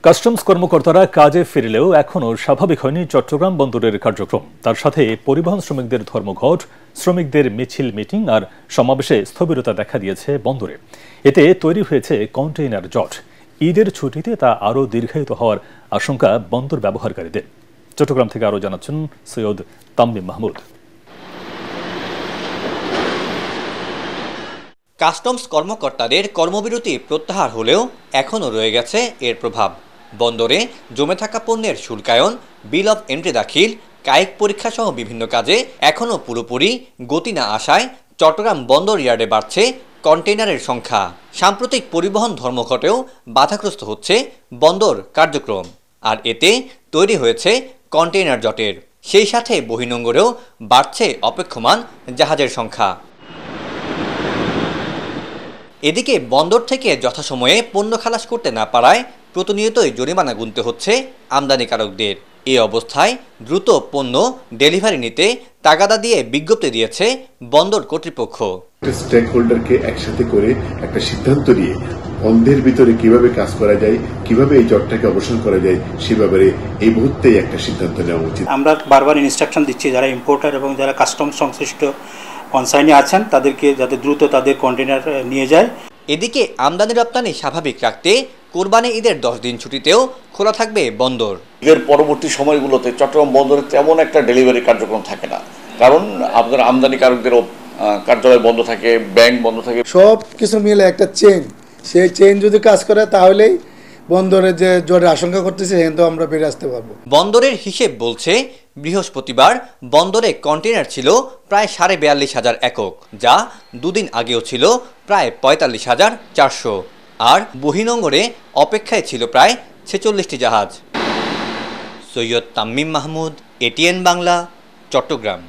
Customs কর্মকর্তারা কাজে ফিরলেও এখনও স্বাভাবিক হয়নি চট্টগ্রাম বন্দরের কার্যক্রম। তার সাথে পরিবহন শ্রমিকদের ধর্মঘট, শ্রমিকদের মিছিল মিটিং আর সমাবেশে স্থবিরতা দেখা দিয়েছে বন্দরে। এতে তৈরি হয়েছে কন্টেইনার জট। ঈদের ছুটিতে তা আরও দীর্ঘায়িত হওয়ার আশঙ্কা বন্দর ব্যবহারকারীদের। চট্টগ্রাম থেকে আরও জানাচ্ছেন সৈয়দ তাম্মিম মাহমুদ। কাস্টমস কর্মকর্তাদের কর্মবিরতি প্রত্যাহার হলেও এখনও রয়ে গেছে এর প্রভাব। বন্দরে জমে থাকা পণ্যের শুল্কায়ন, বিল অব এন্ট্রি দাখিল, কায়িক পরীক্ষা সহ বিভিন্ন কাজে এখনও পুরোপুরি গতি না আসায় চট্টগ্রাম বন্দর ইয়ার্ডে বাড়ছে কন্টেইনারের সংখ্যা। সাম্প্রতিক পরিবহন ধর্মঘটেও বাধাগ্রস্ত হচ্ছে বন্দর কার্যক্রম, আর এতে তৈরি হয়েছে কন্টেইনার জটের। সেই সাথে বহির্নোঙরেও বাড়ছে অপেক্ষমান জাহাজের সংখ্যা। এদিকে বন্দর থেকে যথাসময়ে পণ্য খালাস করতে না পারায় প্রতিনিয়তই জরিমানা গুনতে হচ্ছে আমদানিকারকদের। এই অবস্থায় দ্রুত পণ্য ডেলিভারি নিতে তাগাদা দিয়ে বিজ্ঞপ্তি দিয়েছে বন্দর কর্তৃপক্ষ। স্টেক হোল্ডারকে একসাথে করে একটা সিদ্ধান্ত নিয়ে বন্ধের ভিতরে কিভাবে কাজ করা যায়, কিভাবে এই জটটাকে অবসান করা যায়, সে ব্যাপারে এই মুহূর্তেই একটা সিদ্ধান্ত নেওয়া উচিত। আমরা বারবার ইনস্ট্রাকশন দিচ্ছি যারা ইম্পোর্টার এবং যারা কাস্টমস সংশ্লিষ্ট কনসার্নে আছেন তাদেরকে যাতে দ্রুত তাদের কন্টেইনার নিয়ে যায়। এদিকে আমদানি রপ্তানি স্বাভাবিক রাখতে কোরবানি ঈদের 10 দিন ছুটিতেও খোলা থাকবে বন্দর। ঈদের পরবর্তী সময়গুলোতে চট্টগ্রাম বন্দরে তেমন একটা ডেলিভারি কার্যক্রম থাকে না, কারণ আপনার আমদানিকারকদেরও কার্যালয় বন্ধ থাকে, ব্যাংক বন্ধ থাকে, সব কিছু মিলে একটা চেইন। সেই চেইন যদি কাজ করে তাহলেই বন্দরে যে জটের আশঙ্কা করতেছে সেখান থেকে আমরা বেরিয়ে আসতে পারবো। বন্দরের হিসেব বলছে বৃহস্পতিবার বন্দরে কন্টেইনার ছিল প্রায় 42,500 একক, যা দুদিন আগেও ছিল প্রায় 45,400, আর বহির্নোঙরে অপেক্ষায় ছিল প্রায় 46টি জাহাজ। সৈয়দ তাম্মিম মাহমুদ, এটিএন বাংলা, চট্টগ্রাম।